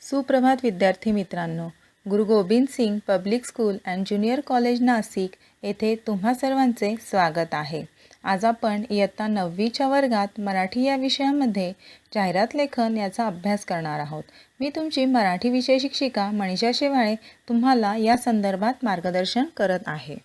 सुप्रभात विद्यार्थी मित्रांनो, Guru Gobind Singh public school and junior college Nashik येथे तुम्हा सर्वांचे स्वागत आहे। आज आपण इयत्ता 9वीच्या वर्गात मराठी या विषयामध्ये जाहिरात लेखन याचा अभ्यास करणार आहोत। मी तुमची मराठी विषय शिक्षिका मनीषा शेवाळे तुम्हाला या संदर्भात मार्गदर्शन करत आहे।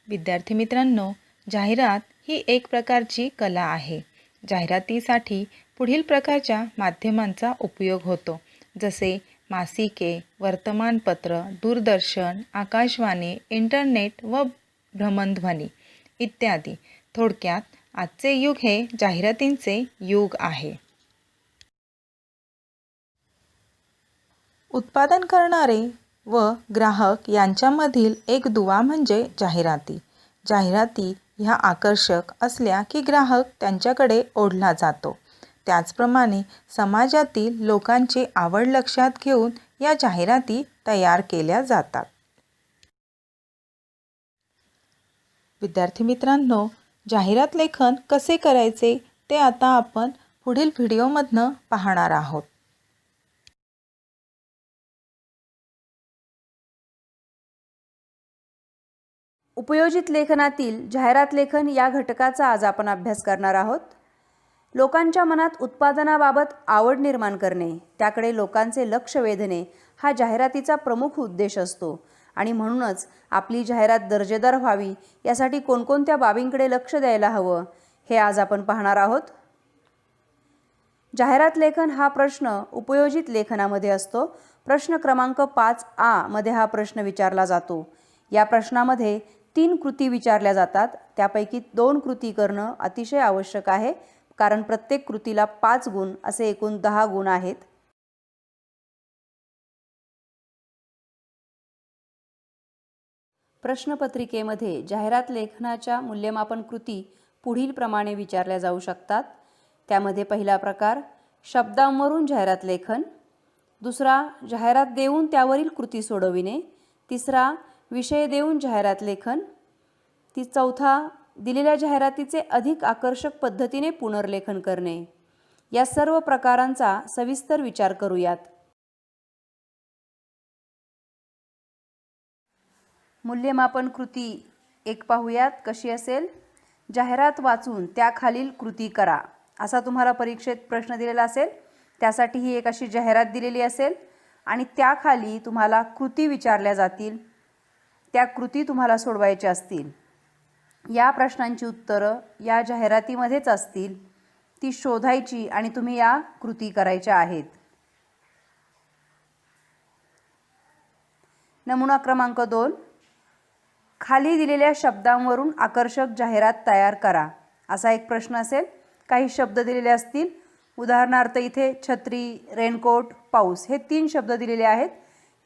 विद्यार्थी मित्रांनो, जाहिरात ही एक प्रकारची कला आहे। जाहिरातीसाठी पुढील प्रकारच्या माध्यमांचा उपयोग होतो, जसे मासिके, वर्तमानपत्र, दूरदर्शन, आकाशवाणी, इंटरनेट व भ्रमणध्वनी इत्यादी। थोडक्यात आजचे युग हे जाहिरातींचे युग आहे। उत्पादन करणारे व ग्राहक यांच्यामधील एक दुवा म्हणजे जाहिराती। जाहिराती ह्या आकर्षक असल्या की ग्राहक त्यांच्याकडे ओढला जातो। त्याचप्रमाणे समाजातील लोकांची आवड लक्षात घेऊन या जाहिराती तयार केल्या जातात। विद्यार्थी मित्रांनो, जाहिरात लेखन कसे करायचे ते आता आपण पुढील व्हिडिओमधनं पाहणार आहोत। उपयोजित लेखनातील जाहिरात लेखन या घटकाचा आज आपण अभ्यास करणार आहोत। लोकांच्या मनात उत्पादनाबाबत आवड निर्माण करणे, त्याकडे लोकांचे लक्ष वेधणे हा जाहिरातीचा प्रमुख उद्देश असतो आणि म्हणूनच आपली जाहिरात दर्जेदार व्हावी यासाठी कोणकोणत्या बाबींकडे लक्ष द्यायला हवं हे आज आपण पाहणार आहोत। जाहिरात लेखन हा प्रश्न उपयोजित लेखनामध्ये असतो। प्रश्न क्रमांक 5A मध्ये हा प्रश्न विचारला जातो। या प्रश्नामध्ये 3 कृती विचारल्या जातात, त्यापैकी 2 कृती करणं अतिशय आवश्यक आहे, कारण प्रत्येक कृतीला 5 गुण असे एकूण 10 गुण आहेत। प्रश्नपत्रिकेमध्ये जाहिरात लेखनाच्या मूल्यमापन कृती पुढील प्रमाणे विचारल्या जाऊ शकतात। त्यामध्ये पहिला प्रकार शब्दांवरून जाहिरात लेखन, दुसरा जाहिरात देऊन त्यावरील कृती सोडविणे, तिसरा विषय देऊन जाहिरात लेखन, चौथा दिलेल्या जाहिरातीचे अधिक आकर्षक पद्धतीने पुनर्लेखन करणे। या सर्व प्रकारांचा सविस्तर विचार करूयात। मूल्यमापन कृती 1 पाहूयात कशी असेल। जाहिरात वाचून त्याखालील कृती करा, असा तुम्हाला परीक्षेत प्रश्न दिलेला असेल। त्यासाठी ही एक अशी जाहिरात दिलेली असेल आणि त्याखाली तुम्हाला कृती विचारल्या जातील, त्या कृती तुम्हाला सोडवायच्या असतील। या प्रश्नांची उत्तरं या जाहिरातीमध्येच असतील, ती शोधायची आणि तुम्ही या कृती करायच्या आहेत। नमुना क्रमांक 2, खाली दिलेल्या शब्दांवरून आकर्षक जाहिरात तयार करा, असा एक प्रश्न असेल। काही शब्द दिलेले असतील, उदाहरणार्थ इथे छत्री, रेनकोट, पाऊस हे 3 शब्द दिलेले आहेत।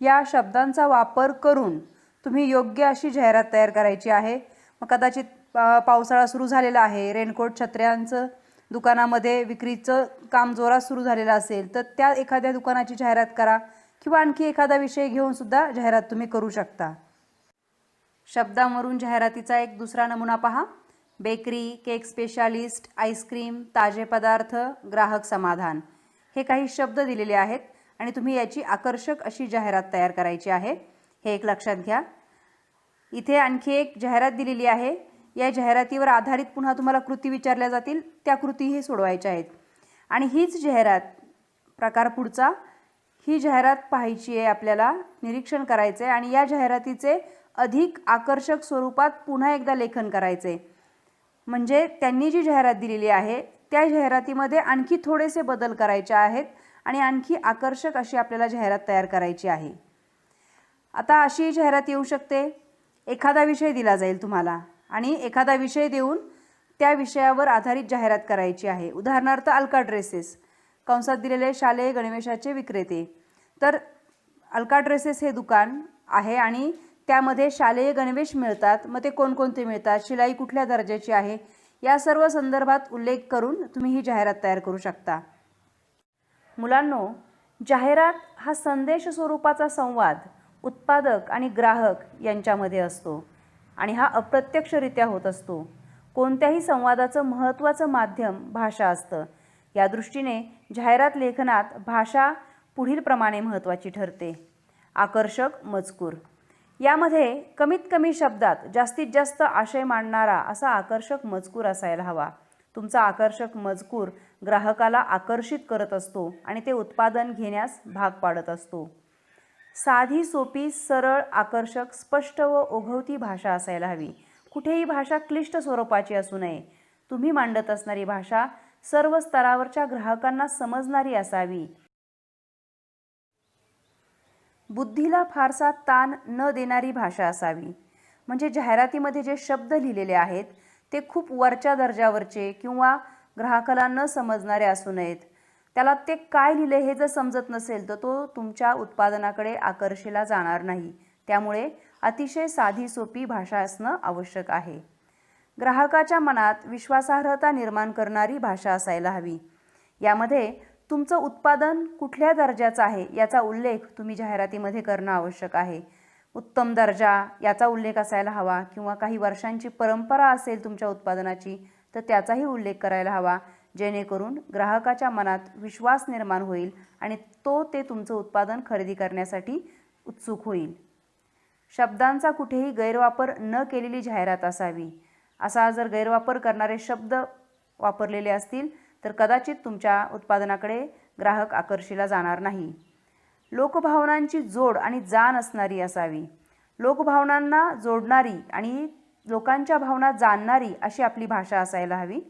या शब्दांचा वापर करून तुम्ही योग्य अशी जाहिरात तयार करायची आहे। मग कदाचित पावसाळा सुरू झालेला आहे, रेनकोट छत्र्यांचं दुकानामध्ये विक्रीचं काम जोरात सुरू झालेलं असेल, तर त्या एखाद्या दुकानाची जाहिरात करा किंवा आणखी एखादा विषय घेऊन सुद्धा जाहिरात तुम्ही करू शकता। शब्दांवरून जाहिरातीचा एक दुसरा नमुना पहा। बेकरी, केक स्पेशालिस्ट, आईस्क्रीम, ताजे पदार्थ, ग्राहक समाधान हे काही शब्द दिलेले आहेत आणि तुम्ही याची आकर्षक अशी जाहिरात तयार करायची आहे, हे एक लक्षात घ्या। इथे आणखी एक जाहिरात दिलेली आहे। या जाहिरातीवर आधारित पुन्हा तुम्हाला कृती विचारल्या जातील, त्या कृतीही सोडवायच्या आहेत आणि हीच जाहिरात प्रकार पुढचा, ही जाहिरात पाहायची आहे, आपल्याला निरीक्षण करायचे आणि या जाहिरातीचे अधिक आकर्षक स्वरूपात पुन्हा एकदा लेखन करायचे। म्हणजे त्यांनी जी जाहिरात दिलेली आहे त्या जाहिरातीमध्ये आणखी थोडेसे बदल करायचे आहेत आणि आणखी आकर्षक अशी आपल्याला जाहिरात तयार करायची आहे। आता अशी जाहिरात येऊ शकते, एखादा विषय दिला जाईल तुम्हाला आणि एखादा विषय देऊन त्या विषयावर आधारित जाहिरात करायची आहे। उदाहरणार्थ अलका ड्रेसेस, कंसात दिलेले शालेय गणवेशाचे विक्रेते। तर अलका ड्रेसेस हे दुकान आहे आणि त्यामध्ये शालेय गणवेश मिळतात। मग ते कोणकोणते मिळतात, शिलाई कुठल्या दर्जाची आहे, या सर्व संदर्भात उल्लेख करून तुम्ही ही जाहिरात तयार करू शकता। मुलांनो, जाहिरात हा संदेश स्वरूपाचा संवाद उत्पादक आणि ग्राहक यांच्यामध्ये असतो आणि हा अप्रत्यक्षरित्या होत असतो। कोणत्याही संवादाचं महत्त्वाचं माध्यम भाषा असतं। या दृष्टीने जाहिरात लेखनात भाषा पुढील प्रमाणे महत्त्वाची ठरते. आकर्षक मजकूर. यामध्ये कमीत कमी शब्दात जास्तीत जास्त आशय मांडणारा असा आकर्षक मजकूर असायला हवा. तुमचा आकर्षक मजकूर ग्राहकाला आकर्षित करत असतो आणि ते उत्पादन घेण्यास भाग पाडत असतो. साधी, सोपी, सरळ, आकर्षक, स्पष्ट व ओघवती भाषा असायला हवी. कुठेही भाषा क्लिष्ट स्वरूपाची असू नये. तुम्ही मांडत असणारी भाषा सर्व स्तरावरच्या ग्राहकांना समजणारी असावी. बुद्धीला फारसा ताण न देणारी भाषा असावी. म्हणजे जाहिरातीमध्ये जे शब्द लिहिलेले आहेत ते खूप वरच्या दर्जावरचे किंवा ग्राहकाला न समजणारे असू नयेत. त्याला ते काय लिहिले हे जर समजत नसेल तर तो तुमच्या उत्पादनाकडे आकर्षिला जाणार नाही. त्यामुळे अतिशय साधी सोपी भाषा असणं आवश्यक आहे. ग्राहकाच्या मनात विश्वासार्हता निर्माण करणारी भाषा असायला हवी. यामध्ये तुमचं उत्पादन कुठल्या दर्जाचं आहे याचा उल्लेख तुम्ही जाहिरातीमध्ये करणं आवश्यक आहे. उत्तम दर्जा याचा उल्लेख असायला हवा किंवा काही वर्षांची परंपरा असेल तुमच्या उत्पादनाची तर त्याचाही उल्लेख करायला हवा, जेणेकरून ग्राहकाच्या मनात विश्वास निर्माण होईल आणि ते तुमचं उत्पादन खरेदी करण्यासाठी उत्सुक होईल. शब्दांचा कुठेही गैरवापर न केलेली जाहिरात असावी. असा जर गैरवापर करणारे शब्द वापरलेले असतील तर कदाचित तुमच्या उत्पादनाकडे ग्राहक आकर्षिला जाणार नाही. लोकभावनांची जोड आणि जाण असणारी असावी. लोकभावनांना जोडणारी आणि लोकांच्या भावना जाणणारी अशी आपली भाषा असायला हवी.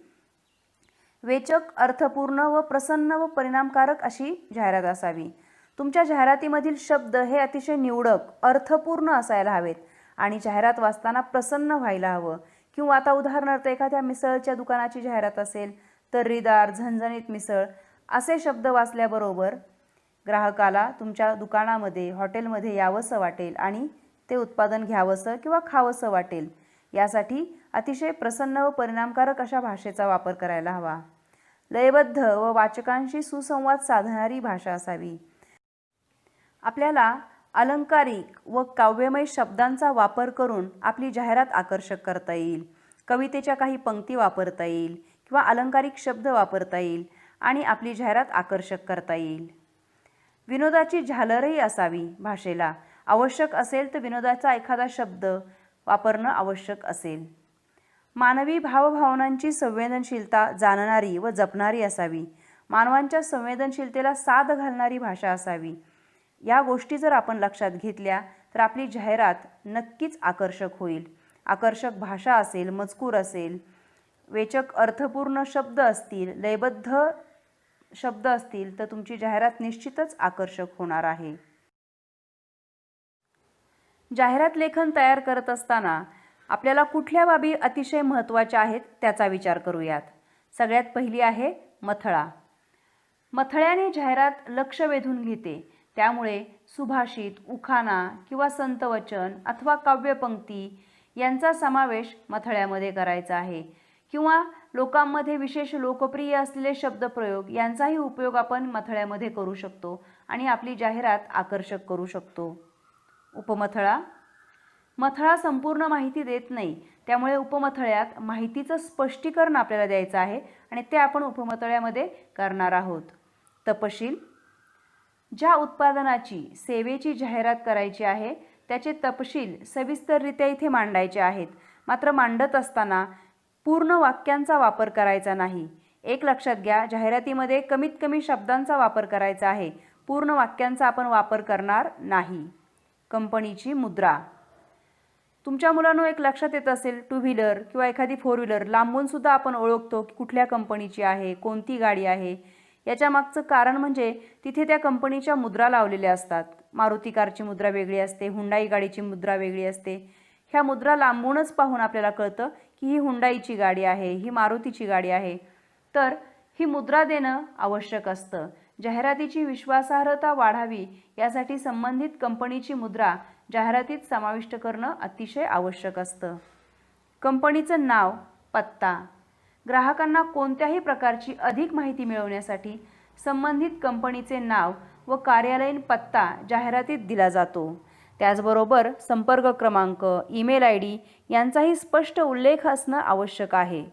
वेचक, अर्थपूर्ण व प्रसन्न व परिणामकारक अशी जाहिरात असावी. तुमच्या जाहिरातीमधील शब्द हे अतिशय निवडक, अर्थपूर्ण असायला हवेत आणि जाहिरात वाचताना प्रसन्न व्हायला हवं. किंवा आता उदाहरणार्थ एखाद्या मिसळच्या दुकानाची जाहिरात असेल तर्रीदार, झणझणीत मिसळ असे शब्द वाचल्याबरोबर ग्राहकाला तुमच्या दुकानामध्ये, हॉटेलमध्ये यावंसं वाटेल आणि ते उत्पादन घ्यावंसं किंवा खावंसं वाटेल. यासाठी अतिशय प्रसन्न व परिणामकारक अशा भाषेचा वापर करायला हवा. लयबद्ध व वाचकांशी सुसंवाद साधणारी भाषा असावी. आपल्याला अलंकारिक व काव्यमय शब्दांचा वापर करून आपली जाहिरात आकर्षक करता येईल. कवितेच्या काही पंक्ती वापरता येईल किंवा अलंकारिक शब्द वापरता येईल आणि आपली जाहिरात आकर्षक करता येईल. विनोदाची झालरही असावी भाषेला. आवश्यक असेल तर विनोदाचा एखादा शब्द वापरणं आवश्यक असेल. मानवी भावभावनांची संवेदनशीलता जाणणारी व जपणारी असावी. मानवांच्या संवेदनशीलतेला साद घालणारी भाषा असावी. या गोष्टी जर आपण लक्षात घेतल्या तर आपली जाहिरात नक्कीच आकर्षक होईल. आकर्षक भाषा असेल, मजकूर असेल, वेचक अर्थपूर्ण शब्द असतील, लयबद्ध शब्द असतील तर तुमची जाहिरात निश्चितच आकर्षक होणार आहे. जाहिरात लेखन तयार करत असताना आपल्याला कुठल्या बाबी अतिशय महत्त्वाच्या आहेत त्याचा विचार करूयात. सगळ्यात पहिली आहे मथळा. मथळ्याने जाहिरात लक्ष वेधून घेते. त्यामुळे सुभाषित, उखाणा किंवा संतवचन अथवा काव्यपंक्ती यांचा समावेश मथळ्यामध्ये करायचा आहे. किंवा लोकांमध्ये विशेष लोकप्रिय असलेले शब्दप्रयोग यांचाही उपयोग आपण मथळ्यामध्ये करू शकतो आणि आपली जाहिरात आकर्षक करू शकतो. उपमथळा. मथळा संपूर्ण माहिती देत नाही, त्यामुळे उपमथळ्यात माहितीचं स्पष्टीकरण आपल्याला द्यायचं आहे आणि ते आपण उपमथळ्यामध्ये करणार आहोत. तपशील. ज्या उत्पादनाची, सेवेची जाहिरात करायची आहे त्याचे तपशील सविस्तररित्या इथे मांडायचे आहेत. मात्र मांडत असताना पूर्ण वाक्यांचा वापर करायचा नाही. एक लक्षात घ्या, जाहिरातीमध्ये कमीत कमी शब्दांचा वापर करायचा आहे. पूर्ण वाक्यांचा आपण वापर करणार नाही. कंपनीची मुद्रा. तुमच्या मुलांनो एक लक्षात येत असेल, टू व्हीलर किंवा एखादी फोर व्हीलर लांबून सुद्धा आपण ओळखतो की कुठल्या कंपनीची आहे, कोणती गाडी आहे. याच्या मागचं कारण म्हणजे तिथे त्या कंपनीच्या मुद्रा लावलेल्या असतात. मारुती कारची मुद्रा वेगळी असते, हुंडाई गाडीची मुद्रा वेगळी असते. ह्या मुद्रा लांबूनच पाहून आपल्याला कळतं की ही हुंडाईची गाडी आहे, ही मारुतीची गाडी आहे. तर ही मुद्रा देणं आवश्यक असतं. जाहिरातीची विश्वासार्हता वाढावी यासाठी संबंधित कंपनीची मुद्रा जाहिरातीत समाविष्ट करणं अतिशय आवश्यक असतं. कंपनीचं नाव, पत्ता. ग्राहकांना कोणत्याही प्रकारची अधिक माहिती मिळवण्यासाठी संबंधित कंपनीचे नाव व कार्यालयीन पत्ता जाहिरातीत दिला जातो. त्याचबरोबर संपर्क क्रमांक, ईमेल ID यांचाही स्पष्ट उल्लेख असणं आवश्यक आहे.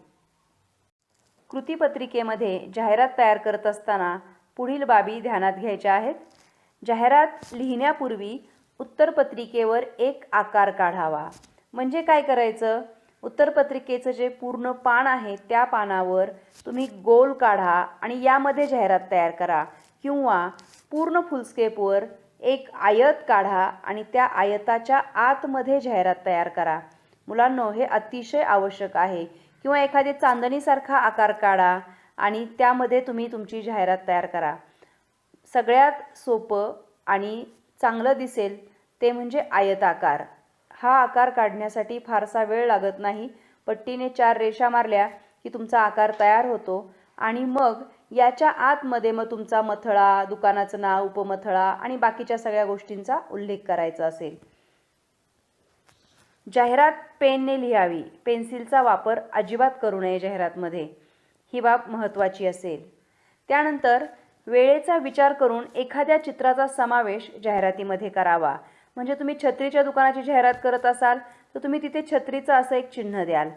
कृतीपत्रिकेमध्ये जाहिरात तयार करत असताना पुढील बाबी ध्यानात घ्यायच्या आहेत. जाहिरात लिहिण्यापूर्वी उत्तरपत्रिकेवर एक आकार काढावा. म्हणजे काय करायचं? उत्तरपत्रिकेचं जे पूर्ण पान आहे त्या पानावर तुम्ही गोल काढा आणि यामध्ये जाहिरात तयार करा, किंवा पूर्ण फुलस्केपवर एक आयत काढा आणि त्या आयताच्या आतमध्ये जाहिरात तयार करा. मुलांनो, हे अतिशय आवश्यक आहे. किंवा एखादी चांदणीसारखा आकार काढा आणि त्यामध्ये तुम्ही तुमची जाहिरात तयार करा. सगळ्यात सोपं आणि चांगलं दिसेल ते म्हणजे आयताकार. हा आकार काढण्यासाठी फारसा वेळ लागत नाही. पट्टीने 4 रेषा मारल्या की तुमचा आकार तयार होतो आणि मग याच्या आतमध्ये मग तुमचा मथळा, दुकानाचं नाव, उपमथळा आणि बाकीच्या सगळ्या गोष्टींचा उल्लेख करायचा असेल. जाहिरात पेनने लिहावी. पेन्सिलचा वापर अजिबात करू नये जाहिरातमध्ये. ही बाब महत्त्वाची असेल. त्यानंतर वेळेचा विचार करून एखाद्या चित्राचा समावेश जाहिरातीमध्ये करावा. म्हणजे तुम्ही छत्रीच्या दुकानाची जाहिरात करत असाल तर तुम्ही तिथे छत्रीचं असं एक चिन्ह द्याल.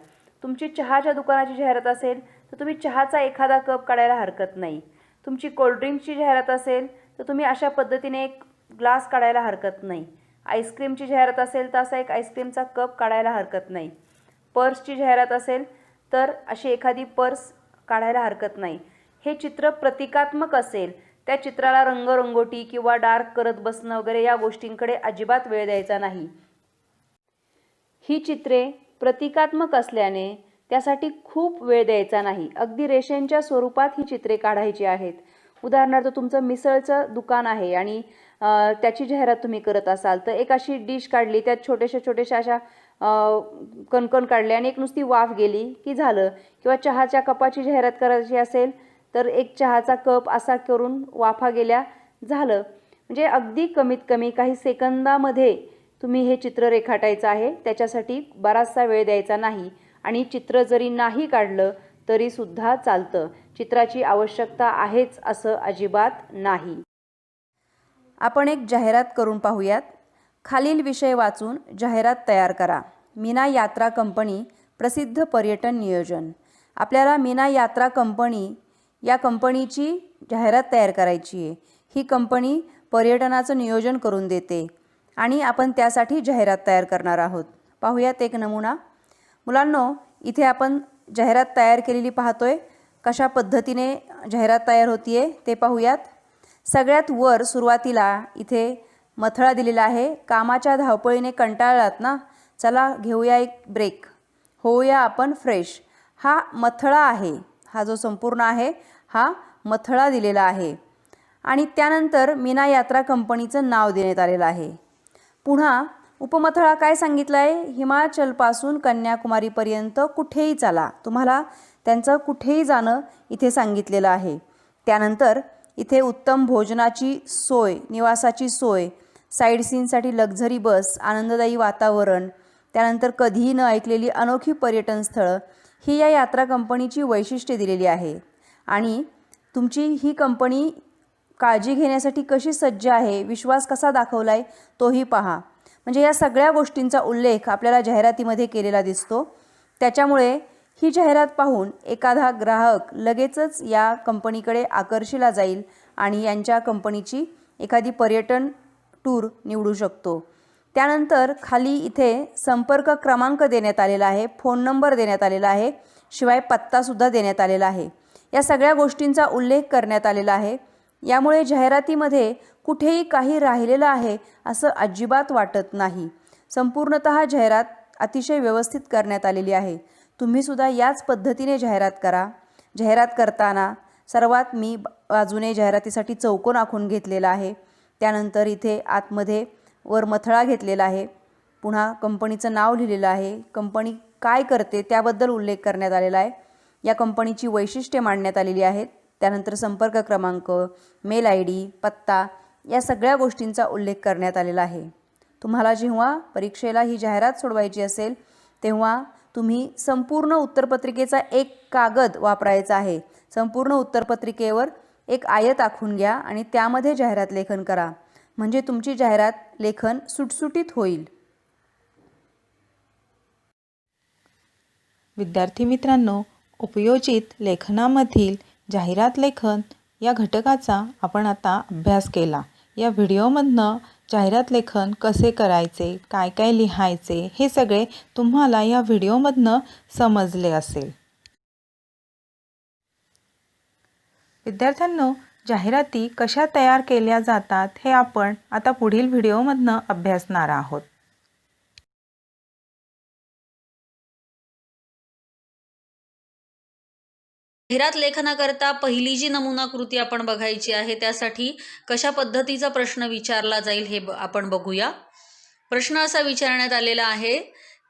तुमची चहाच्या दुकानाची जाहिरात असेल तर तुम्ही चहाचा एखादा कप काढायला हरकत नाही. तुमची कोल्ड्रिंकची जाहिरात असेल तर तुम्ही अशा पद्धतीने एक ग्लास काढायला हरकत नाही. आईस्क्रीमची जाहिरात असेल तर असा एक आईस्क्रीमचा कप काढायला हरकत नाही. पर्सची जाहिरात असेल तर अशी एखादी पर्स काढायला हरकत नाही. हे चित्र प्रतिकात्मक असेल, त्या चित्राला रंगरंगोटी किंवा डार्क करत बसणं वगैरे या गोष्टींकडे अजिबात वेळ द्यायचा नाही. ही चित्रे प्रतिकात्मक असल्याने त्यासाठी खूप वेळ द्यायचा नाही. अगदी रेषेंच्या स्वरूपात ही चित्रे काढायची आहेत. उदाहरणार्थ तुमचं मिसळचं दुकान आहे आणि त्याची जाहिरात तुम्ही करत असाल तर एक अशी डिश काढली, त्यात छोट्याशा अशा कणकण काढले आणि एक नुसती वाफ गेली की झालं. किंवा चहाच्या कपाची जाहिरात करायची असेल तर एक चहाचा कप असा करून वाफा गेल्या, झालं. म्हणजे अगदी कमीत कमी काही सेकंदामध्ये तुम्ही हे चित्र रेखाटायचं आहे. त्याच्यासाठी बराचसा वेळ द्यायचा नाही आणि चित्र जरी नाही काढलं तरीसुद्धा चालतं. चित्राची आवश्यकता आहेच असं अजिबात नाही. आपण एक जाहिरात करून पाहूयात. खालील विषय वाचून जाहिरात तयार करा. मीना यात्रा कंपनी प्रसिद्ध पर्यटन नियोजन. आपल्याला मीना यात्रा कंपनी या कंपनीची जाहिरात तयार करायची आहे. ही कंपनी पर्यटनाचं नियोजन करून देते आणि आपण त्यासाठी जाहिरात तयार करणार आहोत. पाहूयात एक नमुना. मुलांनो, इथे आपण जाहिरात तयार केलेली पाहतोय. कशा पद्धतीने जाहिरात तयार होतीये ते पाहूयात. सगळ्यात वर सुरुवातीला इथे मथळा दिलेला आहे. कामाच्या धावपळीने कंटाळलात ना, चला घेऊया एक ब्रेक, होऊया आपण फ्रेश. हा मथळा आहे. हा जो संपूर्ण आहे हा मथळा दिलेला आहे आणि त्यानंतर मीना यात्रा कंपनीचं नाव देण्यात आलेलं आहे. पुन्हा उपमथळा काय सांगितलं आहे? हिमाचलपासून कन्याकुमारीपर्यंत कुठेही चला. तुम्हाला त्यांचं कुठेही जाणं इथे सांगितलेलं आहे. त्यानंतर इथे उत्तम भोजनाची सोय, निवासाची सोय, साईड सीनसाठी लक्झरी बस, आनंददायी वातावरण, त्यानंतर कधीही न ऐकलेली अनोखी पर्यटन स्थळं, ही या यात्रा कंपनीची वैशिष्ट्ये दिलेली आहे. आणि तुमची ही कंपनी काळजी घेण्यासाठी कशी सज्ज आहे, विश्वास कसा दाखवला आहे तोही पहा. म्हणजे या सगळ्या गोष्टींचा उल्लेख आपल्याला जाहिरातीमध्ये केलेला दिसतो. त्याच्यामुळे ही जाहिरात पाहून एखादा ग्राहक लगेचच या कंपनीकडे आकर्षिला जाईल आणि यांच्या कंपनीची एखादी पर्यटन टूर निवडू शकतो. त्यानंतर खाली इथे संपर्क क्रमांक देण्यात आलेला आहे, फोन नंबर देण्यात आलेला आहे, शिवाय पत्तासुद्धा देण्यात आलेला आहे. या सगळ्या गोष्टींचा उल्लेख करण्यात आलेला आहे. यामुळे जाहिरातीमध्ये कुठेही काही राहिलेलं आहे असं अजिबात वाटत नाही. संपूर्णतः जाहिरात अतिशय व्यवस्थित करण्यात आलेली आहे. तुम्हीसुद्धा याच पद्धतीने जाहिरात करा. जाहिरात करताना सर्वात मी बाजूने जाहिरातीसाठी चौकोन आखून घेतलेला आहे. त्यानंतर इथे आतमध्ये वर मथळा घेतलेला आहे. पुन्हा कंपनीचं नाव लिहिलेलं आहे. कंपनी काय करते त्याबद्दल उल्लेख करण्यात आलेला आहे. या कंपनीची वैशिष्ट्ये मांडण्यात आलेली आहेत. त्यानंतर संपर्क क्रमांक, मेल ID, पत्ता या सगळ्या गोष्टींचा उल्लेख करण्यात आलेला आहे. तुम्हाला जेव्हा परीक्षेला ही जाहिरात सोडवायची असेल तेव्हा तुम्ही संपूर्ण उत्तरपत्रिकेचा एक कागद वापरायचा आहे. संपूर्ण उत्तरपत्रिकेवर एक आयत आखून घ्या आणि त्यामध्ये जाहिरात लेखन करा. म्हणजे तुमची जाहिरात लेखन सुटसुटीत होईल. विद्यार्थी मित्रांनो, उपयोजित लेखनामधील जाहिरात लेखन या घटकाचा आपण आता अभ्यास केला. या व्हिडिओमधनं जाहिरात लेखन कसे करायचे, काय काय लिहायचे हे सगळे तुम्हाला या व्हिडिओमधनं समजले असेल. विद्यार्थ्यांनो, जाहिराती कशा तयार केल्या जातात हे आपण आता पुढील व्हिडिओमधनं अभ्यासणार आहोत. जाहिरात लेखनाकरता पहिली जी नमुना कृती आपण बघायची आहे त्यासाठी कशा पद्धतीचा प्रश्न विचारला जाईल हे आपण बघूया. प्रश्न असा विचारण्यात आलेला आहे,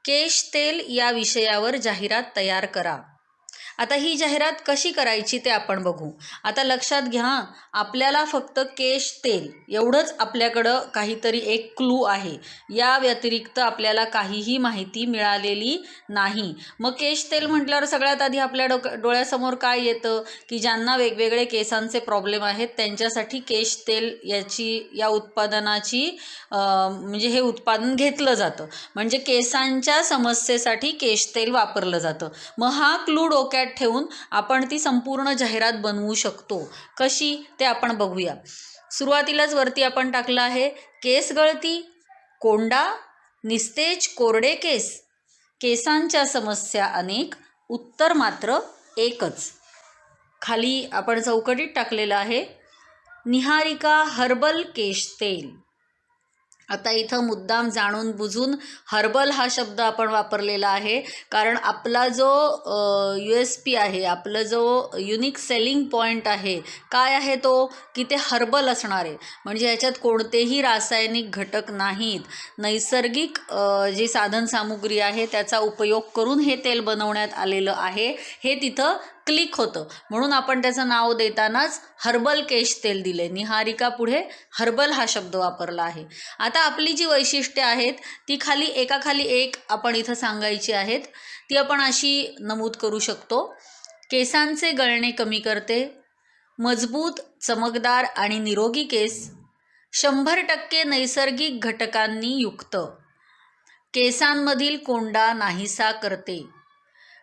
केश तेल या विषयावर जाहिरात तयार करा. आता ही जाहिरात कशी करायची ते आपण बघू. आता लक्षात घ्या, आपल्याला फक्त केश तेल एवढंच आपल्याकडं काहीतरी एक क्लू आहे. या व्यतिरिक्त आपल्याला काहीही माहिती मिळालेली नाही. मग केश तेल म्हटल्यावर सगळ्यात आधी आपल्या डोळ्यासमोर काय येतं की ज्यांना वेगवेगळे केसांचे प्रॉब्लेम आहेत त्यांच्यासाठी केश तेल या उत्पादनाची म्हणजे हे उत्पादन घेतलं जातं. म्हणजे केसांच्या समस्येसाठी केश तेल वापरलं जातं. मग हा क्लू डोक्यात ठेवून आपण ती संपूर्ण जाहिरात बनवू शकतो. कशी ते आपण बघूया. सुरुवातीलाच वरती आपण टाकलं आहे, केस गळती, कोंडा, निस्तेज कोरडे केस, केसांच्या समस्या अनेक, उत्तर मात्र एकच. खाली आपण चौकटीत टाकलेलं आहे, निहारिका हर्बल केश तेल. आता इथं मुद्दाम जाणून बुजून हर्बल हा शब्द आपण वापरलेला आहे, कारण आपला जो USP आहे, आपलं जो युनिक सेलिंग पॉईंट आहे, काय आहे तो की ते हर्बल असणार आहे. म्हणजे ह्याच्यात कोणतेही रासायनिक घटक नाहीत. नैसर्गिक जी साधनसामुग्री आहे त्याचा उपयोग करून हे तेल बनवण्यात आलेलं आहे हे तिथं क्लिक होतं. म्हणून आपण त्याचं नाव देतानाच हर्बल केश तेल दिले. निहारिका पुढे हर्बल हा शब्द वापरला आहे. आता आपली जी वैशिष्ट्ये आहेत ती एकाखाली एक आपण इथं सांगायची आहेत. ती आपण अशी नमूद करू शकतो, केसांचे गळणे कमी करते, मजबूत, चमकदार आणि निरोगी केस, 100% नैसर्गिक घटकांनी युक्त, केसांमधील कोंडा नाहीसा करते,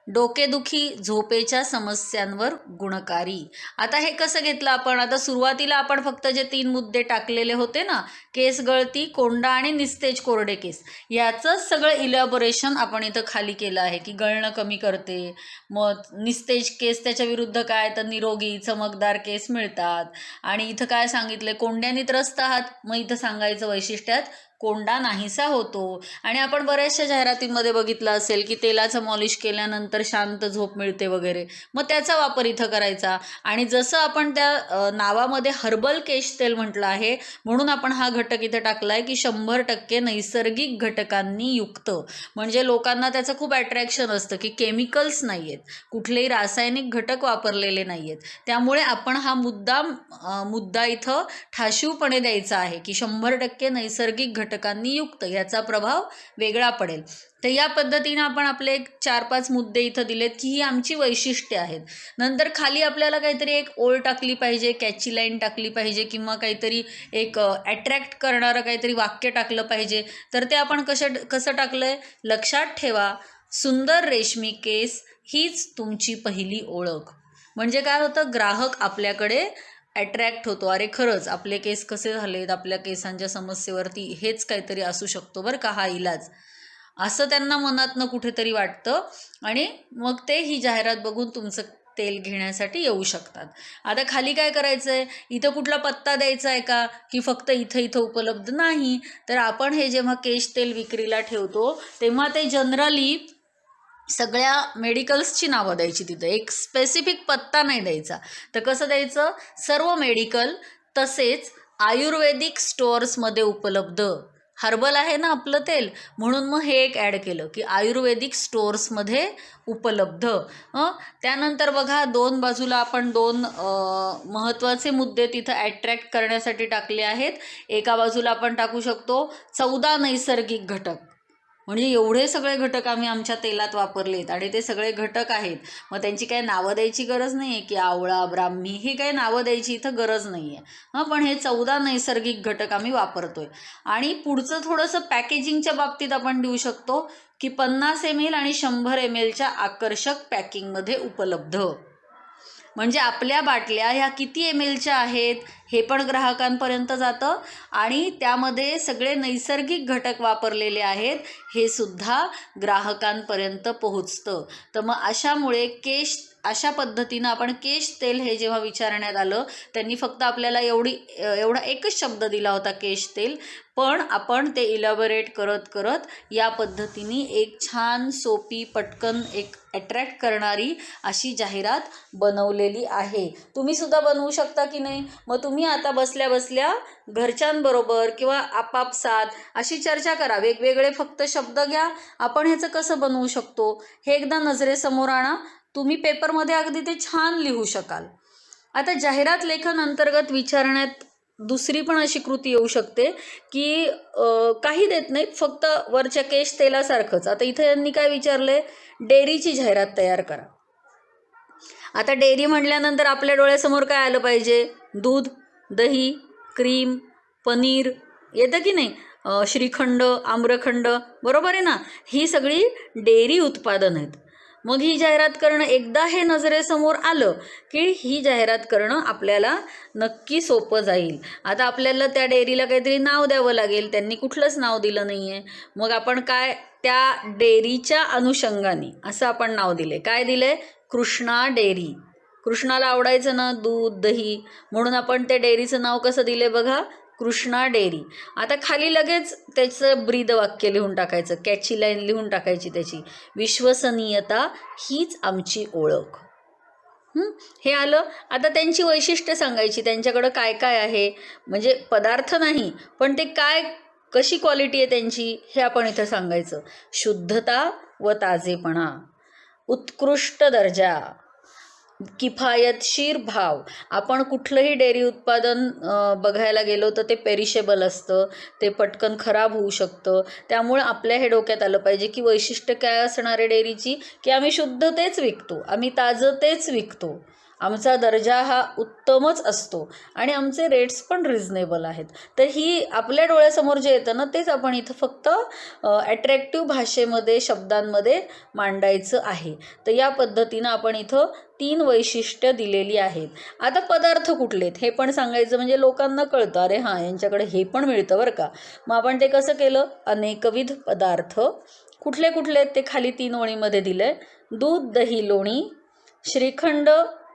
डोकेदुखी, झोपेच्या समस्यांवर गुणकारी. आता हे कसं घेतलं आपण. आता सुरुवातीला आपण फक्त जे 3 मुद्दे टाकलेले होते ना, केस गळती, कोंडा आणि निस्तेज कोरडे केस, याचंच सगळं इलॅबोरेशन आपण इथं खाली केलं आहे की गळणं कमी करते. मग निस्तेज केस त्याच्या विरुद्ध काय तर निरोगी चमकदार केस मिळतात. आणि इथं काय सांगितलं, कोंड्याने त्रस्त आहात, मग इथं सांगायचं वैशिष्ट्यात कोंडा नाहीसा होतो. आणि आपण बऱ्याचशा जाहिरातींमध्ये बघितलं असेल की तेलाचं मॉलिश केल्यानंतर शांत झोप मिळते वगैरे, मग त्याचा वापर इथं करायचा. आणि जसं आपण त्या नावामध्ये हर्बल केश तेल म्हटलं आहे म्हणून आपण हा घटक इथं टाकला आहे की 100% नैसर्गिक घटकांनी युक्त. म्हणजे लोकांना त्याचं खूप अट्रॅक्शन असतं की केमिकल्स नाही आहेत, कुठलेही रासायनिक घटक वापरलेले नाही आहेत. त्यामुळे आपण हा मुद्दा इथं ठाशीवपणे द्यायचा आहे की 100% नैसर्गिक घटकांनी युक्त, याचा प्रभाव वेगळा पडेल. तर या पद्धतीने आपण आपले 4-5 मुद्दे इथं दिलेत की ही आमची वैशिष्ट्ये आहेत. नंतर खाली आपल्याला काहीतरी एक ओळ टाकली पाहिजे, कॅची लाईन टाकली पाहिजे किंवा काहीतरी एक अट्रॅक्ट करणारं काहीतरी वाक्य टाकलं पाहिजे. तर ते आपण कसं टाकलंय, लक्षात ठेवा, सुंदर रेशमी केस हीच तुमची पहिली ओळख. म्हणजे काय होतं, ग्राहक आपल्याकडे अट्रॅक्ट होतो. अरे खरंच आपले केस कसे झालेत, आपल्या केसांच्या समस्येवरती हेच काहीतरी असू शकतो बरं का हा इलाज, असं त्यांना मनातनं कुठेतरी वाटतं. आणि मग ते ही जाहिरात बघून तुमचं तेल घेण्यासाठी येऊ शकतात. आता खाली काय करायचं आहे, इथं कुठला पत्ता द्यायचा आहे का की फक्त इथं उपलब्ध नाही. तर आपण हे जेव्हा केश तेल विक्रीला ठेवतो तेव्हा ते जनरली सगळ्या मेडिकल्सची नावं द्यायची, तिथं एक स्पेसिफिक पत्ता नाही द्यायचा. तर कसं द्यायचं, सर्व मेडिकल तसेच आयुर्वेदिक स्टोअर्समध्ये उपलब्ध. हर्बल आहे ना आपलं तेल, म्हणून मग हे एक ॲड केलं की आयुर्वेदिक स्टोअर्समध्ये उपलब्ध. त्यानंतर बघा 2 बाजूला आपण 2 महत्त्वाचे मुद्दे तिथं ॲट्रॅक्ट करण्यासाठी टाकले आहेत. एका बाजूला आपण टाकू शकतो 14 नैसर्गिक घटक. म्हणजे एवढे सगळे घटक आम्ही आमच्या तेलात वापरलेत आणि ते सगळे घटक आहेत. मग त्यांची काही नावं द्यायची गरज नाही आहे की आवळा, ब्राह्मी, हे काही नावं द्यायची इथं गरज नाही आहे. पण हे 14 नैसर्गिक घटक आम्ही वापरतोय. आणि पुढचं थोडंसं पॅकेजिंगच्या बाबतीत आपण देऊ शकतो की 50 ml आणि 100 mlच्या आकर्षक पॅकिंगमध्ये उपलब्ध. म्हणजे आपल्या बाटल्या ह्या किती ml आहेत हे पण ग्राहकांपर्यंत जातं आणि त्यामध्ये सगळे नैसर्गिक घटक वापरलेले आहेत हे सुद्धा ग्राहकांपर्यंत पोहोचतं. तर मग अशामुळे अशा पद्धतीनं आपण केश तेल हे जेव्हा विचारण्यात आलं, त्यांनी फक्त आपल्याला एवढा एकच शब्द दिला होता केश तेल, पण आपण ते इलॅबोरेट करत करत या पद्धतीने एक छान सोपी पटकन एक अट्रॅक्ट करणारी अशी जाहिरात बनवलेली आहे. तुम्ही सुद्धा बनवू शकता की नाही? मग तुम्ही आता बसल्या बसल्या घरच्यांबरोबर किंवा आपापसात अशी चर्चा करा. वेगवेगळे फक्त शब्द घ्या, आपण ह्याचं कसं बनवू शकतो हे एकदा नजरेसमोर आणा. तुम्ही पेपरमध्ये अगदी ते छान लिहू शकाल. आता जाहिरात लेखन अंतर्गत विचारण्यात दुसरी पण अशी कृती येऊ शकते की काही देत नाहीत, फक्त वरच्या केश तेलासारखंच. आता इथे यांनी काय विचारलंय, डेअरीची जाहिरात तयार करा. आता डेअरी म्हटल्यानंतर आपल्या डोळ्यासमोर काय आलं पाहिजे? दूध, दही, क्रीम, पनीर येतं की नाही, श्रीखंड, आम्रखंड, बरोबर आहे ना? ही सगळी डेअरी उत्पादन आहेत. मग ही जाहिरात करणं एकदा हे नजरेसमोर आलं की ही जाहिरात करणं आपल्याला नक्की सोपं जाईल. आता आपल्याला त्या डेअरीला काहीतरी नाव द्यावं लागेल, त्यांनी कुठलंच नाव दिलं नाही आहे. मग आपण काय, त्या डेअरीच्या अनुषंगाने असं आपण नाव दिले. काय दिले? कृष्णा डेअरी. कृष्णाला आवडायचं ना दूध, दही, म्हणून आपण त्या डेअरीचं नाव कसं दिले बघा, कृष्णा डेअरी. आता खाली लगेच त्याचं ब्रीद वाक्य लिहून टाकायचं, कॅची लाईन लिहून टाकायची त्याची, विश्वसनीयता हीच आमची ओळख. हे आलं. आता त्यांची वैशिष्ट्य सांगायची, त्यांच्याकडं काय काय आहे, म्हणजे पदार्थ नाही पण ते काय, कशी क्वालिटी आहे त्यांची हे आपण इथं सांगायचं. शुद्धता व ताजेपणा, उत्कृष्ट दर्जा, किफायतशीर भाव. आपण कुठलंही डेअरी उत्पादन बघायला गेलो तर ते पेरिशेबल असतं, ते पटकन खराब होऊ शकतं. त्यामुळे आपल्या हे डोक्यात आलं पाहिजे की वैशिष्ट्य काय असणार आहे डेअरीची, की आम्ही शुद्ध तेच विकतो, आम्ही ताजं तेच विकतो, आमचा दर्जा हा उत्तमच असतो आणि आमचे रेट्स पण रिझनेबल आहेत. तर ही आपल्या डोळ्यासमोर जे येतं ना तेच आपण इथं फक्त ॲट्रॅक्टिव्ह भाषेमध्ये, शब्दांमध्ये मांडायचं आहे. तर या पद्धतीनं आपण इथं 3 वैशिष्ट्य दिलेली आहेत. आता पदार्थ कुठले आहेत हे पण सांगायचं, म्हणजे लोकांना कळतं, अरे हां यांच्याकडे हे पण मिळतं बरं का. मग आपण ते कसं केलं, अनेकविध पदार्थ कुठले कुठले आहेत ते खाली 3 ओळीमध्ये दिलं आहे. दूध, दही, लोणी, श्रीखंड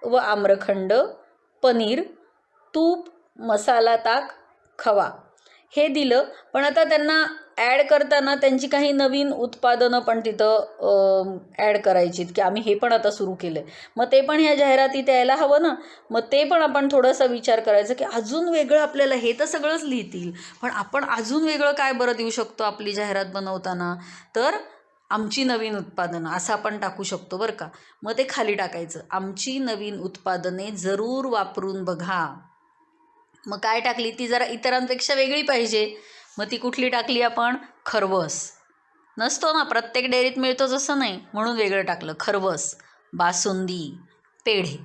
व आम्रखंड, पनीर, तूप, मसाला ताक, खवा हे दिलं. पण आता त्यांना ॲड करताना त्यांची काही नवीन उत्पादनं पण तिथं ॲड करायची की आम्ही हे पण आता सुरू केलं आहे. मग ते पण ह्या जाहिरातीत यायला हवं ना. मग ते पण आपण थोडासा विचार करायचा की अजून वेगळं आपल्याला, हे तर सगळंच लिहितील पण आपण अजून वेगळं काय बरं देऊ शकतो आपली जाहिरात बनवताना. तर आमची नवीन उत्पादनं असं आपण टाकू शकतो बरं का. मग ते खाली टाकायचं, आमची नवीन उत्पादने जरूर वापरून बघा. मग काय टाकली, ती जरा इतरांपेक्षा वेगळी पाहिजे. मग ती कुठली टाकली आपण, खरवस. नसतो ना प्रत्येक डेअरीत मिळतो जसं नाही, म्हणून वेगळं टाकलं. खरवस, बासुंदी, पेढे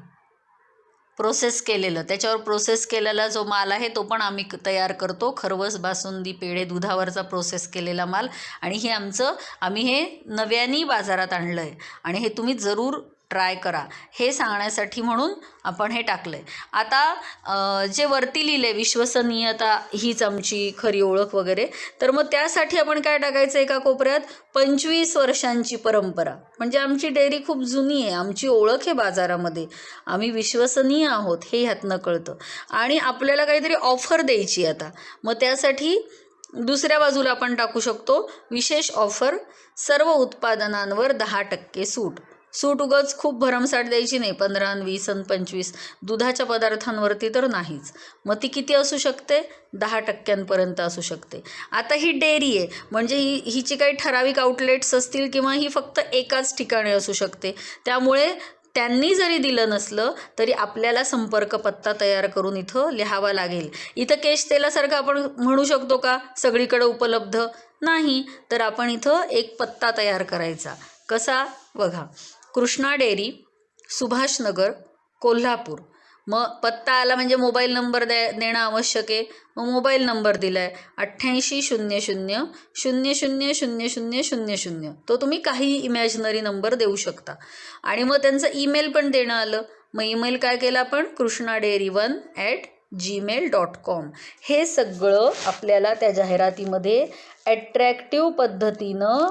प्रोसेस केलेलं, त्याच्यावर प्रोसेस केलेला जो माल आहे तो पण आम्ही तयार करतो. खरवस, बासुंदी, पेढे, दुधावरचा प्रोसेस केलेला माल. आणि हे आम्ही हे नव्याने बाजारात आणलं आहे आणि हे तुम्ही जरूर ट्राय करा हे सांगण्यासाठी म्हणून आपण हे टाकलं आहे. आता जे वरती लिहिले विश्वसनीयता हीच आमची खरी ओळख वगैरे, तर मग त्यासाठी आपण काय टाकायचं, एका कोपऱ्यात 25 वर्षांची परंपरा. म्हणजे आमची डेअरी खूप जुनी आहे, आमची ओळख आहे बाजारामध्ये, आम्ही विश्वसनीय आहोत हे ह्यातनं कळतं. आणि आपल्याला काहीतरी ऑफर द्यायची आता, मग त्यासाठी दुसऱ्या बाजूला आपण टाकू शकतो विशेष ऑफर, सर्व उत्पादनांवर 10% सूट. सूट उगाच खूप भरमसाठ द्यायची नाही, 15, 20 आणि 25. दुधाच्या पदार्थांवरती तर नाहीच. मग ती किती असू शकते, 10% असू शकते. आता ही डेअरी आहे म्हणजे हिची काही ठराविक आउटलेट्स असतील किंवा ही फक्त एकाच ठिकाणी असू शकते. त्यामुळे त्यांनी जरी दिलं नसलं तरी आपल्याला संपर्क पत्ता तयार करून इथं लिहावा लागेल. इथं केश तेलासारखं आपण म्हणू शकतो का सगळीकडे उपलब्ध नाही, तर आपण इथं एक पत्ता तयार करायचा. कसा बघा, कृष्णा डेअरी, सुभाषनगर, कोल्हापूर. मग पत्ता आला म्हणजे मोबाईल नंबर देणं आवश्यक आहे. मग मोबाईल नंबर दिला आहे 8800000000. तो तुम्ही काही इमॅजिनरी नंबर देऊ शकता. आणि मग त्यांचं ईमेल पण देणं आलं मग ईमेल काय केला आपण, krishnaDairy1@gmail.com. हे सगळं आपल्याला त्या जाहिरातीमध्ये ॲट्रॅक्टिव्ह पद्धतीनं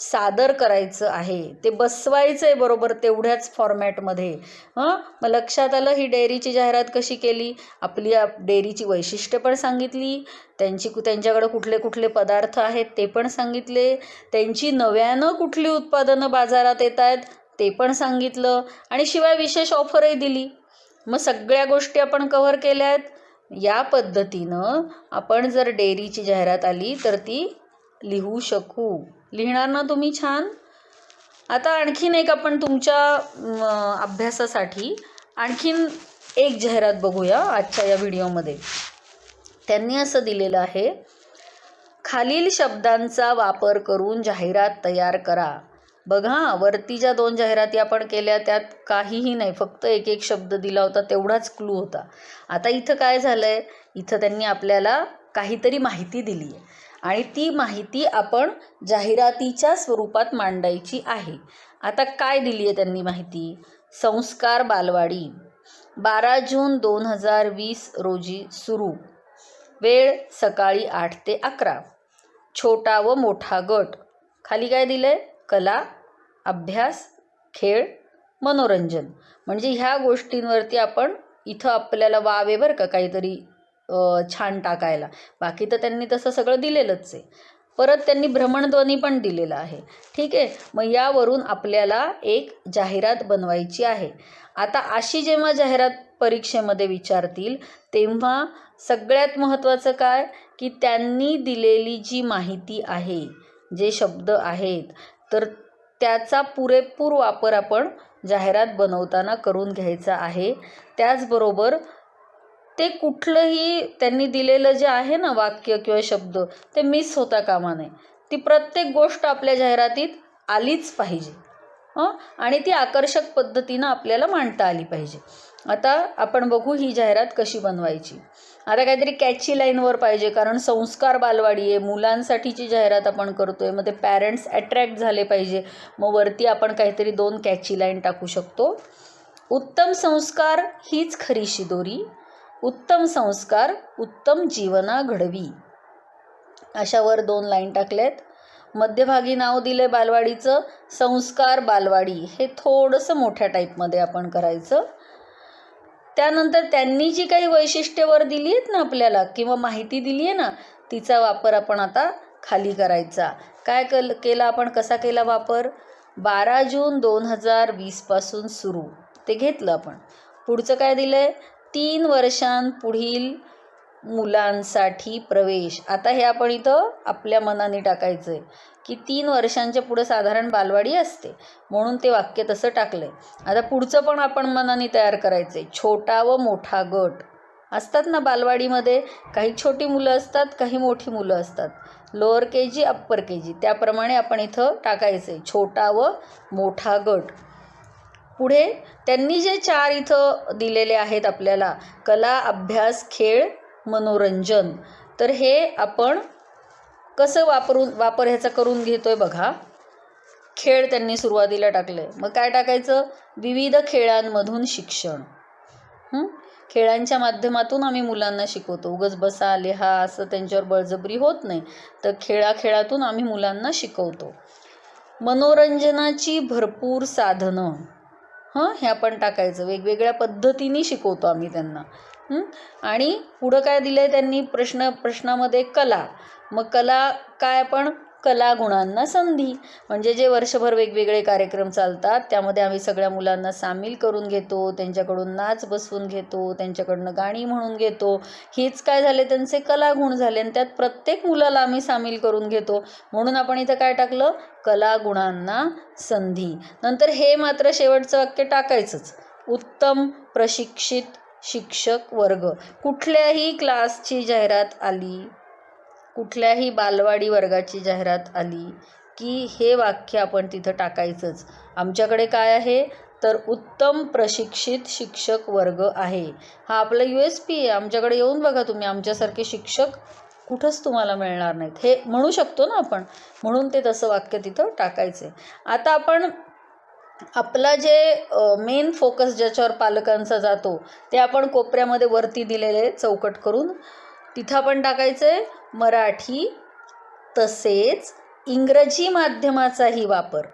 सादर करायचं आहे, ते बसवायचं आहे बरोबर तेवढ्याच फॉर्मॅटमध्ये. मग लक्षात आलं ही डेअरीची जाहिरात कशी केली. आपली डेअरीची वैशिष्ट्य पण सांगितली, त्यांच्याकडे कुठले कुठले पदार्थ आहेत ते पण सांगितले, त्यांची नव्यानं कुठली उत्पादनं बाजारात येत आहेत ते पण सांगितलं, आणि शिवाय विशेष ऑफरही दिली. मग सगळ्या गोष्टी आपण कव्हर केल्या आहेत. या पद्धतीनं आपण जर डेअरीची जाहिरात आली तर ती लिहू शकू. लिहिणार ना तुम्ही छान. आता आणखीन एक आपण तुमच्या अभ्यासासाठी आणखीन एक जाहिरात बघूया आजच्या या व्हिडिओमध्ये. त्यांनी असं दिलेलं आहे, खालील शब्दांचा वापर करून जाहिरात तयार करा. बघा, वरती ज्या 2 जाहिराती आपण केल्या त्यात काहीही नाही, फक्त एक एक शब्द दिला होता, तेवढाच क्लू होता. आता इथं काय झालं आहे, इथं त्यांनी आपल्याला काहीतरी माहिती दिली आहे आणि ती माहिती आपण जाहिरातीच्या स्वरूपात मांडायची आहे. आता काय दिली आहे त्यांनी माहिती, संस्कार बालवाडी 12 जून 2020 रोजी सुरू, वेळ सकाळी 8 ते 11, छोटा व मोठा गट. खाली काय दिलं आहे, कला, अभ्यास, खेळ, मनोरंजन. म्हणजे ह्या गोष्टींवरती आपण इथं आपल्याला वाव बरं का काहीतरी छान टाकायला. बाकी तर त्यांनी तसं सगळं दिलेलंच आहे. परत त्यांनी भ्रमणध्वनी पण दिलेला आहे. ठीक आहे, मग यावरून आपल्याला एक जाहिरात बनवायची आहे. आता अशी जेव्हा जाहिरात परीक्षेमध्ये विचारतील तेव्हा सगळ्यात महत्त्वाचं काय की त्यांनी दिलेली जी माहिती आहे, जे शब्द आहेत, तर त्याचा पुरेपूर वापर आपण जाहिरात बनवताना करून घ्यायचा आहे. त्याचबरोबर ते कुठलंही त्यांनी दिलेलं जे आहे ना वाक्य किंवा शब्द ते मिस होता कामा नये. ती प्रत्येक गोष्ट आपल्या जाहिरातीत आलीच पाहिजे आणि ती आकर्षक पद्धतीनं आपल्याला मांडता आली पाहिजे. आता आपण बघू ही जाहिरात कशी बनवायची. आता काहीतरी कॅची लाईनवर पाहिजे, कारण संस्कार बालवाडी आहे, मुलांसाठीची जाहिरात आपण करतोय, मग ते पॅरेंट्स अट्रॅक्ट झाले पाहिजे. मग वरती आपण काहीतरी 2 कॅची लाईन टाकू शकतो. उत्तम संस्कार हीच खरी शिदोरी, उत्तम संस्कार उत्तम जीवना घडवी. अशावर 2 लाईन टाकल्यात. मध्यभागी नाव दिलं आहे बालवाडीचं, संस्कार बालवाडी. हे थोडंसं मोठ्या टाईपमध्ये आपण करायचं. त्यानंतर त्यांनी जी काही वैशिष्ट्ये वर दिली आहेत ना आपल्याला किंवा माहिती दिली आहे ना, तिचा वापर आपण आता खाली करायचा. काय केला आपण, कसा केला वापर, 12 जून 2020 पासून सुरू, ते घेतलं आपण. पुढचं काय दिलं आहे, 3 वर्षांपुढील मुलांसाठी प्रवेश. आता हे आपण इथं आपल्या मनाने टाकायचं आहे की 3 वर्षांच्या पुढे साधारण बालवाडी असते, म्हणून ते वाक्य तसं टाकलं आहे. आता पुढचं पण आपण मनाने तयार करायचं आहे. छोटा व मोठा गट असतात ना बालवाडीमध्ये, काही छोटी मुलं असतात, काही मोठी मुलं असतात, लोअर KG अप्पर KG, त्याप्रमाणे आपण इथं टाकायचं आहे छोटा व मोठा गट. पुढे त्यांनी जे 4 इथं दिलेले आहेत आपल्याला, कला, अभ्यास, खेळ, मनोरंजन, तर हे आपण कसं वापर ह्याचा करून घेतोय बघा. खेळ त्यांनी सुरुवातीला टाकले, मग काय टाकायचं, विविध खेळांमधून शिक्षण. खेळांच्या माध्यमातून आम्ही मुलांना शिकवतो, उगाच बसा लिहा असं त्यांच्यावर बळजबरी होत नाही, तर खेळातून आम्ही मुलांना शिकवतो. मनोरंजनाची भरपूर साधनं, हे आपण टाकायचं, वेगवेगळ्या पद्धतीने शिकवतो आम्ही त्यांना. आणि पुढं काय दिलं आहे त्यांनी प्रश्नामध्ये, कला. मग कला काय, आपण कलागुणांना संधी, म्हणजे जे वर्षभर वेगवेगळे कार्यक्रम चालतात त्यामध्ये आम्ही सगळ्या मुलांना सामील करून घेतो, त्यांच्याकडून नाच बसवून घेतो, त्यांच्याकडनं गाणी म्हणून घेतो. हेच काय झाले, त्यांचे कलागुण झाले आणि त्यात प्रत्येक मुलाला आम्ही सामील करून घेतो, म्हणून आपण इथं काय टाकलं, कलागुणांना संधी. नंतर हे मात्र शेवटचं वाक्य टाकायचंच, उत्तम प्रशिक्षित शिक्षक वर्ग. कुठल्याही क्लासची जाहिरात आली, कुठल्याही बालवाडी वर्गाची जाहिरात आली की हे वाक्य आपण तिथं टाकायचंच. आमच्याकडे काय आहे, तर उत्तम प्रशिक्षित शिक्षक वर्ग आहे. हा आपला USP आहे. आमच्याकडे येऊन बघा तुम्ही, आमच्यासारखे शिक्षक कुठंच तुम्हाला मिळणार नाहीत, हे म्हणू शकतो ना आपण, म्हणून ते तसं वाक्य तिथं टाकायचं आहे. आता आपण आपला जे मेन फोकस ज्याच्यावर पालकांचा जातो ते आपण कोपऱ्यामध्ये वरती दिलेले चौकट करून तिथं आपण टाकायचं आहे मराठी तसेच इंग्रजी माध्यमाचाही वापर.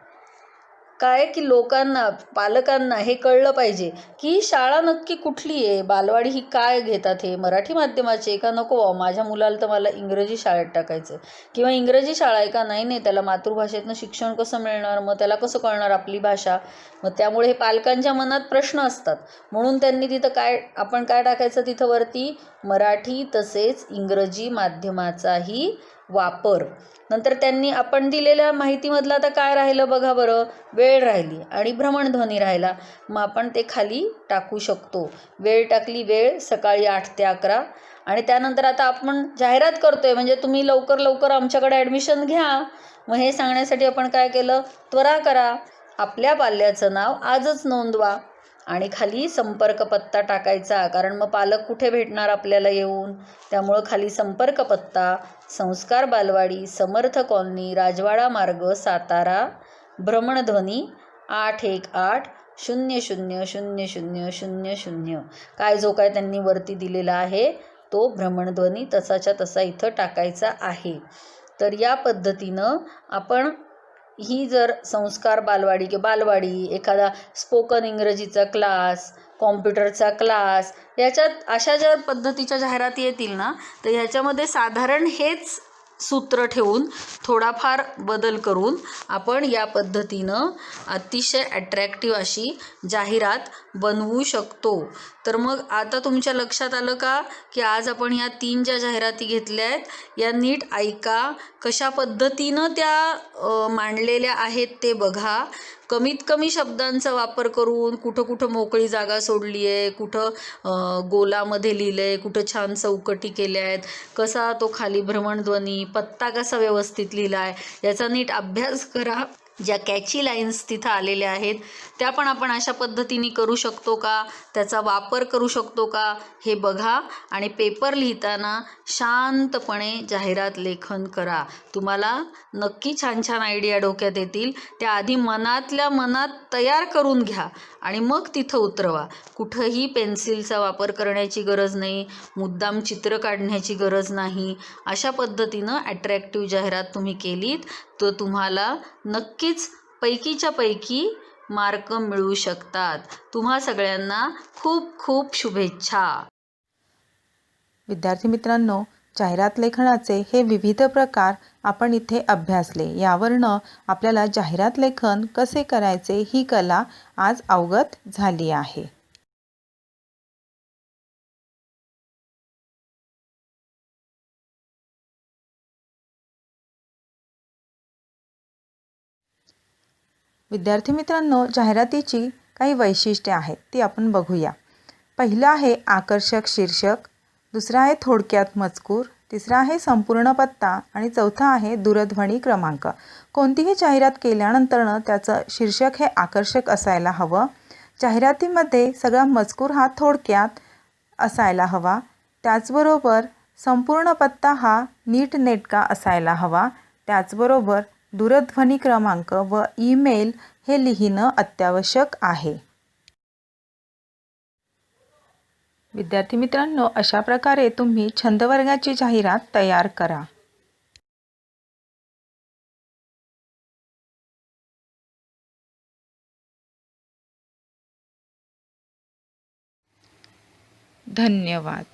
काय की लोकांना पालकांना हे कळलं पाहिजे की शाळा नक्की कुठली आहे, बालवाडी ही काय घेतात, हे मराठी माध्यमाचे का नको माझ्या मुलाला तर मला इंग्रजी शाळेत टाकायचं, किंवा इंग्रजी शाळा आहे का नाही नाही त्याला मातृभाषेतनं शिक्षण कसं मिळणार, मग त्याला कसं कळणार आपली भाषा. मग त्यामुळे हे पालकांच्या मनात प्रश्न असतात. म्हणून त्यांनी तिथं आपण काय टाकायचं तिथं वरती मराठी तसेच इंग्रजी माध्यमाचाही वापर. नंतर त्यांनी आपण दिलेल्या माहितीमधलं आता काय राहिलं बघा बरं, वेळ राहिली आणि भ्रमणध्वनी राहिला. मग आपण ते खाली टाकू शकतो. वेळ टाकली, वेळ सकाळी 8 ते 11. आणि त्यानंतर आता आपण जाहिरात करतोय म्हणजे तुम्ही लवकर लवकर आमच्याकडे ॲडमिशन घ्या. मग हे सांगण्यासाठी आपण काय केलं, त्वरा करा, आपल्या पाल्याचं नाव आजच नोंदवा. आणि खाली संपर्क पत्ता टाकायचा, कारण मग पालक कुठे भेटणार आपल्याला येऊन. त्यामुळं खाली संपर्क पत्ता संस्कार बालवाडी, समर्थ कॉलनी, राजवाडा मार्ग, सातारा, भ्रमणध्वनी 818000000. काय जो काय त्यांनी वरती दिलेला आहे तो भ्रमणध्वनी तसाच्या तसा इथं टाकायचा आहे. तर या पद्धतीनं आपण ही जर संस्कार बालवाडी किंवा बालवाडी, एखादा स्पोकन इंग्रजीचा क्लास, कॉम्प्युटरचा क्लास, याच्यात अशा ज्या पद्धतीच्या जाहिराती येतील ना, तर ह्याच्यामध्ये साधारण हेच सूत्र ठेवून थोडाफार बदल करून आपण या पद्धतीनं अतिशय अट्रॅक्टिव्ह अशी जाहिरात बनवू शकतो. तर मग आता तुमच्या लक्षात आलं का की आज आपण या 3 ज्या जाहिराती घेतल्या आहेत या नीट ऐका, कशा पद्धतीनं त्या मांडलेल्या आहेत ते बघा. कमीत कमी शब्दांचा वापर करून कुठं कुठं मोकळी जागा सोडली आहे, कुठं गोलामध्ये लिहिलं आहे, कुठं छान चौकटी केल्या आहेत, कसा तो खाली भ्रमणध्वनी पत्ता कसा व्यवस्थित लिहिला आहे याचा नीट अभ्यास करा. ज्या कॅची लाईन्स तिथं आलेल्या आहेत त्या पण आपण अशा पद्धतीने करू शकतो का, त्याचा वापर करू शकतो का हे बघा. आणि पेपर लिहिताना शांतपणे जाहिरात लेखन करा. तुम्हाला नक्की छान छान आयडिया डोक्यात येतील. त्या आधी मनातल्या मनात तयार करून घ्या आणि मग तिथं उतरवा. कुठंही पेन्सिलचा वापर करण्याची गरज नाही, मुद्दाम चित्र काढण्याची गरज नाही. अशा पद्धतीनं अट्रॅक्टिव्ह जाहिरात तुम्ही केलीत तर तुम्हाला नक्कीच पैकीच्या पैकी मार्क मिळू शकतात. तुम्हा सगळ्यांना खूप खूप शुभेच्छा. विद्यार्थी मित्रांनो, जाहिरात लेखनाचे हे विविध प्रकार आपण इथे अभ्यासले. यावरनं आपल्याला जाहिरात लेखन कसे करायचे ही कला आज अवगत झाली आहे. विद्यार्थी मित्रांनो, जाहिरातीची काही वैशिष्ट्ये आहेत ती आपण बघूया. पहिलं आहे आकर्षक शीर्षक, दुसरा आहे थोडक्यात मजकूर, तिसरा आहे संपूर्ण पत्ता आणि चौथा आहे दूरध्वनी क्रमांक. कोणतीही जाहिरात केल्यानंतरनं त्याचं शीर्षक हे आकर्षक असायला हवं. जाहिरातीमध्ये सगळा मजकूर हा थोडक्यात असायला हवा. त्याचबरोबर संपूर्ण पत्ता हा नीटनेटका असायला हवा. त्याचबरोबर दूरध्वनी क्रमांक व ईमेल हे लिहिणं अत्यावश्यक आहे. विद्यार्थी मित्रांनो, अशा प्रकारे तुम्ही छंदवर्गाची जाहिरात तयार करा. धन्यवाद.